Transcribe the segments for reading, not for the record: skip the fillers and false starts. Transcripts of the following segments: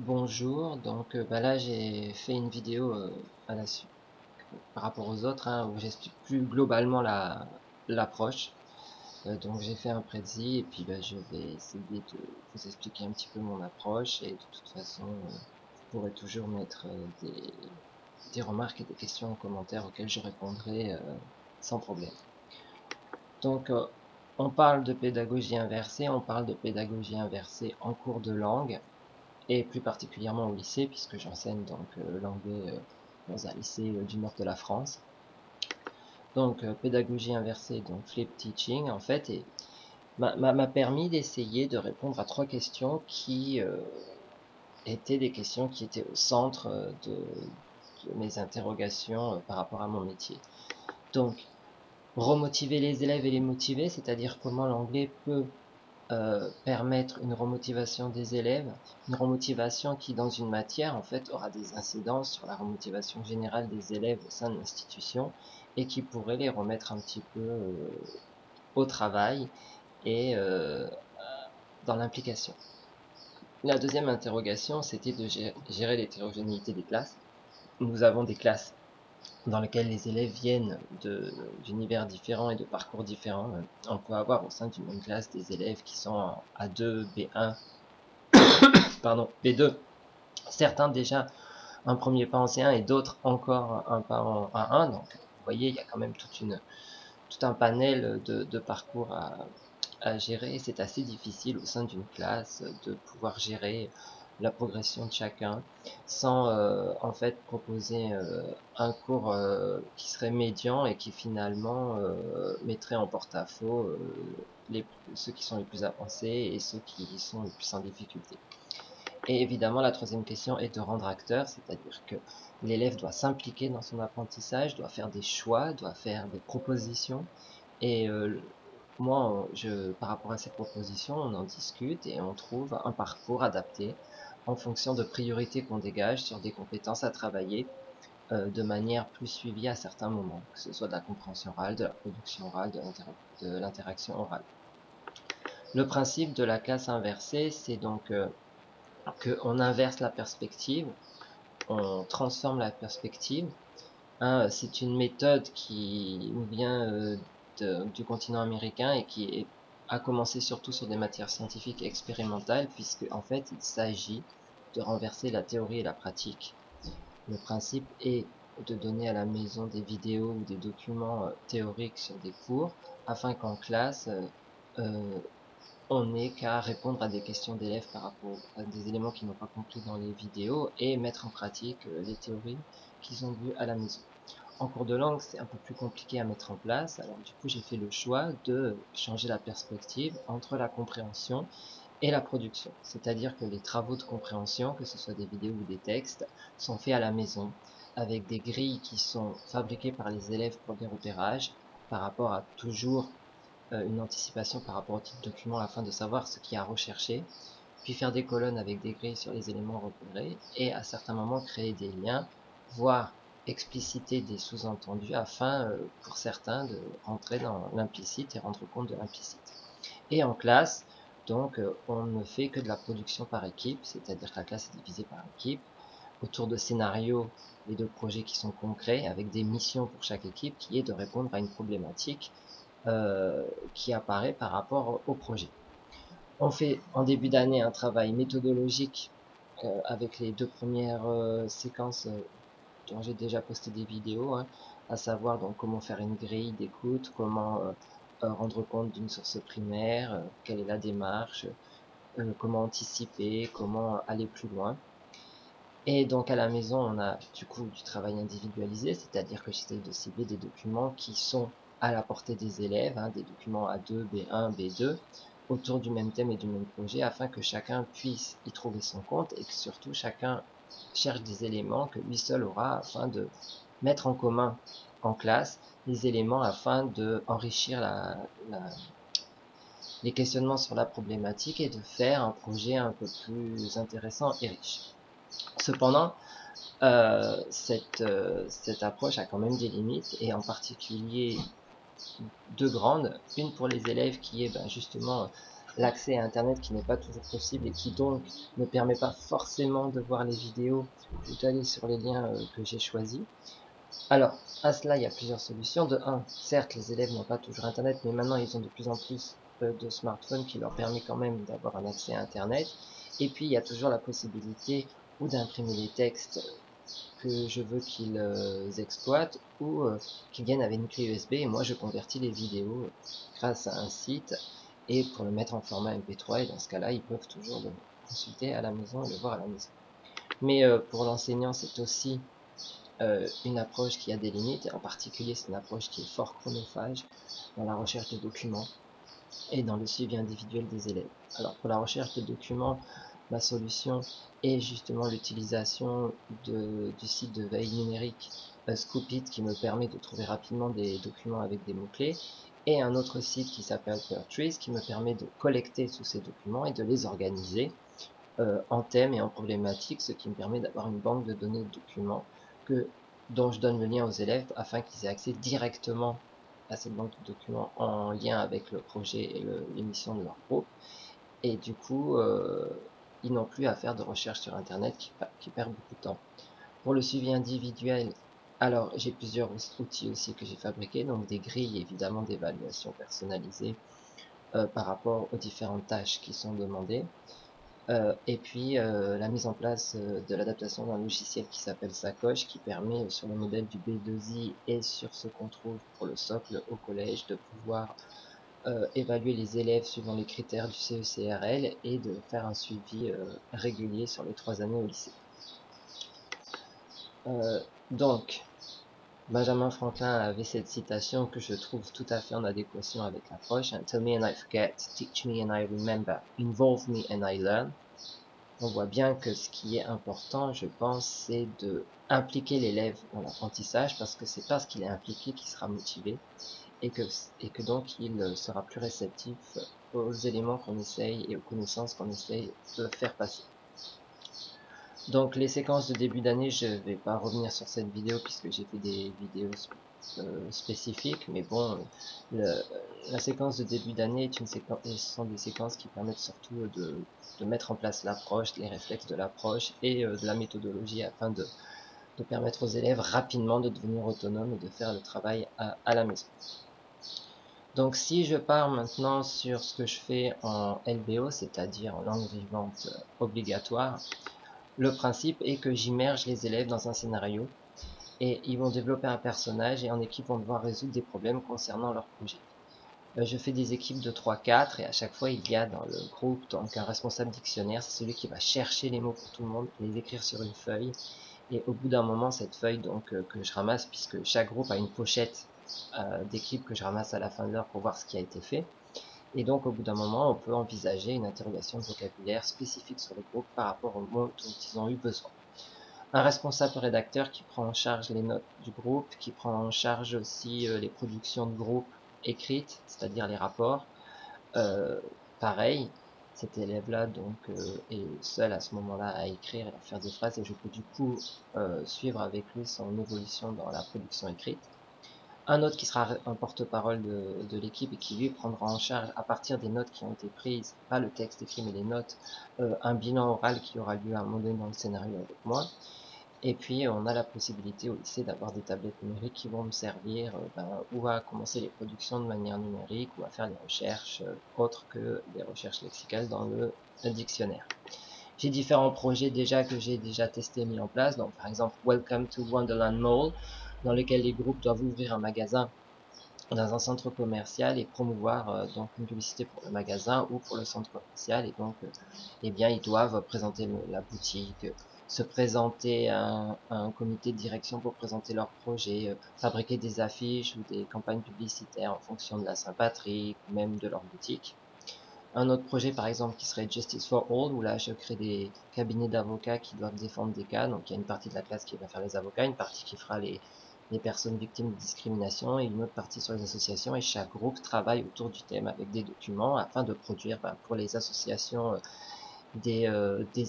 Bonjour, donc là j'ai fait une vidéo à la suite par rapport aux autres où j'explique plus globalement l'approche. Donc j'ai fait un prédit et puis je vais essayer de vous expliquer un petit peu mon approche et de toute façon vous pourrez toujours mettre des remarques et des questions en commentaire auxquelles je répondrai sans problème. Donc on parle de pédagogie inversée, on parle de pédagogie inversée en cours de langue et plus particulièrement au lycée, puisque j'enseigne donc l'anglais dans un lycée du nord de la France. Donc pédagogie inversée, donc flip teaching en fait, et m'a permis d'essayer de répondre à trois questions qui étaient des questions qui étaient au centre de mes interrogations par rapport à mon métier. Donc remotiver les élèves et les motiver, c'est-à-dire comment l'anglais peut permettre une remotivation des élèves, une remotivation qui, dans une matière, en fait, aura des incidences sur la remotivation générale des élèves au sein de l'institution et qui pourrait les remettre un petit peu au travail et dans l'implication. La deuxième interrogation, c'était de gérer l'hétérogénéité des classes. Nous avons des classes dans lesquelles les élèves viennent d'univers différents et de parcours différents. On peut avoir au sein d'une même classe des élèves qui sont en A2, B1, pardon, B2, certains déjà un premier pas en C1 et d'autres encore un pas en A1. Donc, vous voyez, il y a quand même tout un panel de parcours à gérer. C'est assez difficile au sein d'une classe de pouvoir gérer la progression de chacun sans en fait proposer un cours qui serait médian et qui finalement mettrait en porte-à-faux ceux qui sont les plus avancés et ceux qui sont les plus en difficulté. Et évidemment, la troisième question est de rendre acteur, c'est-à-dire que l'élève doit s'impliquer dans son apprentissage, doit faire des choix, doit faire des propositions. Et moi, par rapport à ces propositions, on en discute et on trouve un parcours adapté en fonction de priorités qu'on dégage sur des compétences à travailler de manière plus suivie à certains moments, que ce soit de la compréhension orale, de la production orale, de l'interaction orale. Le principe de la classe inversée, c'est donc qu'on inverse la perspective, on transforme la perspective. C'est une méthode qui nous vient du continent américain et a commencé surtout sur des matières scientifiques et expérimentales, puisque en fait il s'agit de renverser la théorie et la pratique. Le principe est de donner à la maison des vidéos ou des documents théoriques sur des cours, afin qu'en classe, euh, on n'est qu'à répondre à des questions d'élèves par rapport à des éléments qu'ils n'ont pas compris dans les vidéos et mettre en pratique les théories qu'ils ont vues à la maison. En cours de langue, c'est un peu plus compliqué à mettre en place, alors du coup j'ai fait le choix de changer la perspective entre la compréhension et la production. C'est-à-dire que les travaux de compréhension, que ce soit des vidéos ou des textes, sont faits à la maison, avec des grilles qui sont fabriquées par les élèves pour des repérages, par rapport à toujours une anticipation par rapport au type de document afin de savoir ce qu'il y a à rechercher, puis faire des colonnes avec des grilles sur les éléments repérés, et à certains moments créer des liens, voire expliciter des sous-entendus afin, pour certains, de rentrer dans l'implicite et rendre compte de l'implicite. Et en classe, donc, on ne fait que de la production par équipe, c'est-à-dire que la classe est divisée par équipe, autour de scénarios et de projets qui sont concrets, avec des missions pour chaque équipe, qui est de répondre à une problématique qui apparaît par rapport au projet. On fait en début d'année un travail méthodologique avec les deux premières séquences dont j'ai déjà posté des vidéos, à savoir donc comment faire une grille d'écoute, comment rendre compte d'une source primaire, quelle est la démarche, comment anticiper, comment aller plus loin. Et donc à la maison, on a du coup du travail individualisé, c'est-à-dire que j'essaye de cibler des documents qui sont à la portée des élèves, des documents A2, B1, B2, autour du même thème et du même projet, afin que chacun puisse y trouver son compte et que surtout chacun cherche des éléments que lui seul aura afin de mettre en commun en classe les éléments afin de enrichir les questionnements sur la problématique et de faire un projet un peu plus intéressant et riche. Cependant, cette approche a quand même des limites et en particulier deux grandes. Une pour les élèves qui est justement l'accès à Internet qui n'est pas toujours possible et qui donc ne permet pas forcément de voir les vidéos ou d'aller sur les liens que j'ai choisis. Alors, à cela, il y a plusieurs solutions. De un, certes, les élèves n'ont pas toujours Internet, mais maintenant, ils ont de plus en plus de smartphones qui leur permet quand même d'avoir un accès à Internet. Et puis, il y a toujours la possibilité ou d'imprimer les textes que je veux qu'ils exploitent ou qu'ils viennent avec une clé USB et moi je convertis les vidéos grâce à un site et pour le mettre en format MP3 et dans ce cas-là ils peuvent toujours le consulter à la maison et le voir à la maison. Mais pour l'enseignant c'est aussi une approche qui a des limites et en particulier c'est une approche qui est fort chronophage dans la recherche de documents et dans le suivi individuel des élèves. Alors pour la recherche de documents, ma solution est justement l'utilisation du site de veille numérique Scoopit qui me permet de trouver rapidement des documents avec des mots-clés et un autre site qui s'appelle Trees qui me permet de collecter tous ces documents et de les organiser en thèmes et en problématiques, ce qui me permet d'avoir une banque de données de documents dont je donne le lien aux élèves afin qu'ils aient accès directement à cette banque de documents en lien avec le projet et les missions de leur groupe. Et du coup, ils n'ont plus à faire de recherche sur Internet qui perd beaucoup de temps. Pour le suivi individuel, alors j'ai plusieurs outils aussi que j'ai fabriqués, donc des grilles évidemment d'évaluation personnalisées par rapport aux différentes tâches qui sont demandées. Et puis la mise en place de l'adaptation d'un logiciel qui s'appelle Sacoche, qui permet sur le modèle du B2I et sur ce qu'on trouve pour le socle au collège de pouvoir évaluer les élèves suivant les critères du CECRL et de faire un suivi régulier sur les 3 années au lycée. Donc, Benjamin Franklin avait cette citation que je trouve tout à fait en adéquation avec l'approche. Tell me and I forget, teach me and I remember, involve me and I learn. On voit bien que ce qui est important, je pense, c'est de impliquer l'élève dans l'apprentissage parce que c'est parce qu'il est impliqué qu'il sera motivé et que donc il sera plus réceptif aux éléments qu'on essaye et aux connaissances qu'on essaye de faire passer. Donc les séquences de début d'année, je vais pas revenir sur cette vidéo puisque j'ai fait des vidéos spécifiques, mais bon, la séquence de début d'année est ce sont des séquences qui permettent surtout de mettre en place l'approche, les réflexes de l'approche et de la méthodologie afin de permettre aux élèves rapidement de devenir autonomes et de faire le travail à la maison. Donc si je pars maintenant sur ce que je fais en LBO, c'est-à-dire en langue vivante obligatoire, le principe est que j'immerge les élèves dans un scénario et ils vont développer un personnage et en équipe vont devoir résoudre des problèmes concernant leur projet. Je fais des équipes de 3-4 et à chaque fois il y a dans le groupe donc un responsable dictionnaire, c'est celui qui va chercher les mots pour tout le monde, les écrire sur une feuille et au bout d'un moment cette feuille donc que je ramasse puisque chaque groupe a une pochette d'équipe que je ramasse à la fin de l'heure pour voir ce qui a été fait. Et donc, au bout d'un moment, on peut envisager une interrogation de vocabulaire spécifique sur le groupe par rapport au mot dont ils ont eu besoin. Un responsable rédacteur qui prend en charge les notes du groupe, qui prend en charge aussi les productions de groupe écrites, c'est-à-dire les rapports. Euh, Pareil, cet élève-là donc est seul à ce moment-là à écrire et à faire des phrases et je peux du coup suivre avec lui son évolution dans la production écrite. Un autre qui sera un porte-parole de l'équipe et qui lui prendra en charge à partir des notes qui ont été prises, pas le texte écrit mais les notes, un bilan oral qui aura lieu à un moment donné dans le scénario avec moi. Et puis on a la possibilité au lycée d'avoir des tablettes numériques qui vont me servir ou à commencer les productions de manière numérique ou à faire des recherches autres que des recherches lexicales dans le dictionnaire. J'ai différents projets déjà que j'ai déjà testé et mis en place. Donc par exemple Welcome to Wonderland Mall, dans lequel les groupes doivent ouvrir un magasin dans un centre commercial et promouvoir donc une publicité pour le magasin ou pour le centre commercial et donc eh bien ils doivent présenter la boutique, se présenter à un comité de direction pour présenter leur projet, fabriquer des affiches ou des campagnes publicitaires en fonction de la Saint-Patrick ou même de leur boutique. Un autre projet par exemple qui serait Justice for All où là je crée des cabinets d'avocats qui doivent défendre des cas, donc il y a une partie de la classe qui va faire les avocats, une partie qui fera les personnes victimes de discrimination et une autre partie sur les associations et chaque groupe travaille autour du thème avec des documents afin de produire pour les associations des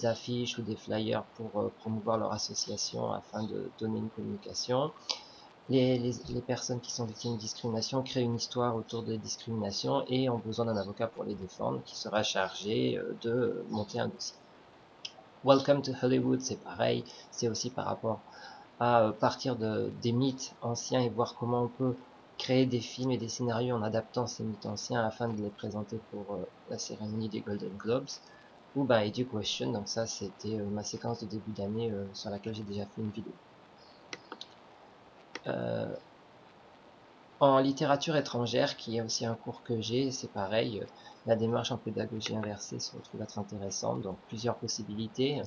affiches ou des flyers pour promouvoir leur association afin de donner une communication. les personnes qui sont victimes de discrimination créent une histoire autour de discrimination et ont besoin d'un avocat pour les défendre qui sera chargé de monter un dossier. Welcome to Hollywood, c'est pareil, c'est aussi par rapport à partir des mythes anciens et voir comment on peut créer des films et des scénarios en adaptant ces mythes anciens afin de les présenter pour la cérémonie des Golden Globes. Ou ben Education, donc ça c'était ma séquence de début d'année sur laquelle j'ai déjà fait une vidéo. En littérature étrangère, qui est aussi un cours que j'ai, c'est pareil, la démarche en pédagogie inversée se retrouve être intéressante, donc plusieurs possibilités.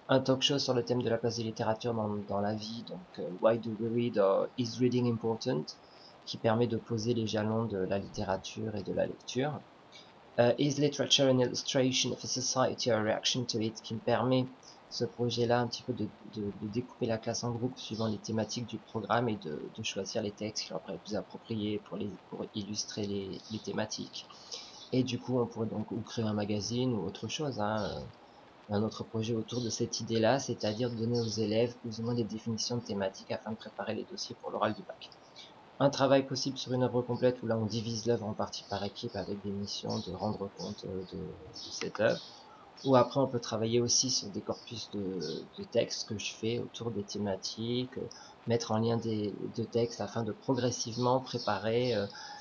Un talk show sur le thème de la place des littératures dans la vie, donc Why do we read or Is reading important, qui permet de poser les jalons de la littérature et de la lecture. Is literature an illustration of a society or a reaction to it, qui me permet ce projet-là un petit peu de découper la classe en groupes suivant les thématiques du programme et de choisir les textes qui leur paraissent plus appropriés pour illustrer les thématiques. Et du coup, on pourrait donc ou créer un magazine ou autre chose, hein, un autre projet autour de cette idée-là, c'est-à-dire de donner aux élèves plus ou moins des définitions de thématiques afin de préparer les dossiers pour l'oral du bac. Un travail possible sur une œuvre complète où là on divise l'œuvre en parties par équipe avec des missions de rendre compte de cette œuvre. Ou après on peut travailler aussi sur des corpus de textes que je fais autour des thématiques, mettre en lien de textes afin de progressivement préparer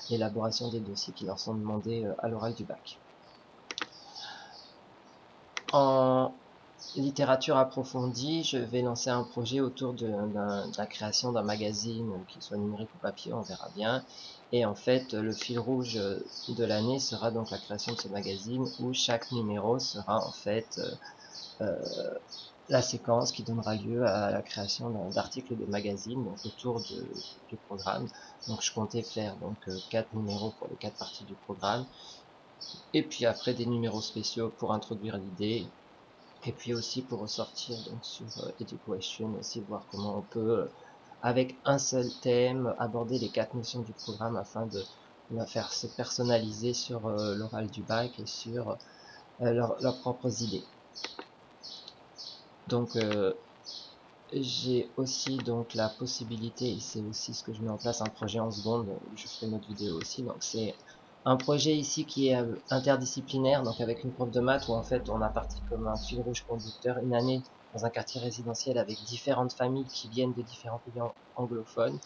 l'élaboration des dossiers qui leur sont demandés à l'oral du bac. En littérature approfondie, je vais lancer un projet autour de la création d'un magazine, qu'il soit numérique ou papier, on verra bien. Et en fait, le fil rouge de l'année sera donc la création de ce magazine où chaque numéro sera en fait la séquence qui donnera lieu à la création d'articles de magazine donc autour du programme. Donc je comptais faire donc 4 numéros pour les 4 parties du programme et puis après des numéros spéciaux pour introduire l'idée et puis aussi pour ressortir donc sur Education aussi voir comment on peut avec un seul thème aborder les 4 notions du programme afin de la faire se personnaliser sur l'oral du bac et sur leurs propres idées. Donc j'ai aussi donc la possibilité, et c'est aussi ce que je mets en place, un projet en seconde, où je ferai une autre vidéo aussi, donc c'est un projet ici qui est interdisciplinaire, donc avec une prof de maths où en fait on a parti comme un fil rouge conducteur une année dans un quartier résidentiel avec différentes familles qui viennent de différents pays anglophones,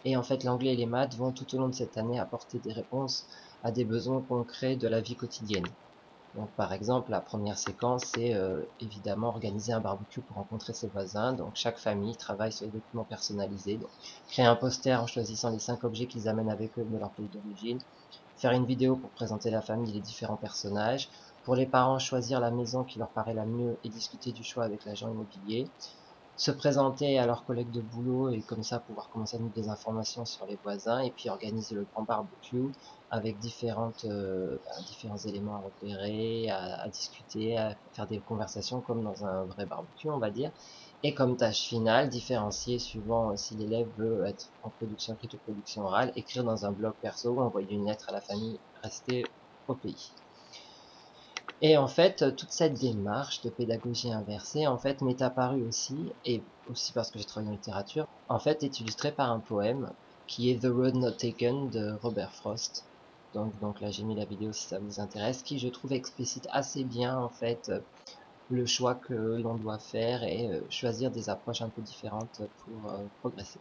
et en fait l'anglais et les maths vont tout au long de cette année apporter des réponses à des besoins concrets de la vie quotidienne. Donc, par exemple, la première séquence, c'est évidemment organiser un barbecue pour rencontrer ses voisins. Donc, chaque famille travaille sur les documents personnalisés. Donc, créer un poster en choisissant les 5 objets qu'ils amènent avec eux de leur pays d'origine. Faire une vidéo pour présenter la famille et les différents personnages. Pour les parents, choisir la maison qui leur paraît la mieux et discuter du choix avec l'agent immobilier. Se présenter à leurs collègues de boulot et comme ça pouvoir commencer à donner des informations sur les voisins et puis organiser le grand barbecue avec différents éléments à repérer, à discuter, à faire des conversations comme dans un vrai barbecue, on va dire. Et comme tâche finale, différencier suivant si l'élève veut être en production écrite ou production orale, écrire dans un blog perso ou envoyer une lettre à la famille restée au pays. Et en fait, toute cette démarche de pédagogie inversée, en fait, m'est apparue aussi, et aussi parce que j'ai travaillé en littérature, en fait, est illustrée par un poème qui est The Road Not Taken de Robert Frost. Donc là, j'ai mis la vidéo si ça vous intéresse, qui je trouve explicite assez bien, en fait, le choix que l'on doit faire et choisir des approches un peu différentes pour progresser.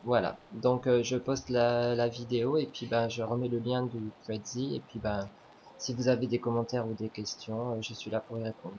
Voilà, donc je poste la vidéo et puis ben je remets le lien du Prezi et puis ben si vous avez des commentaires ou des questions, je suis là pour y répondre.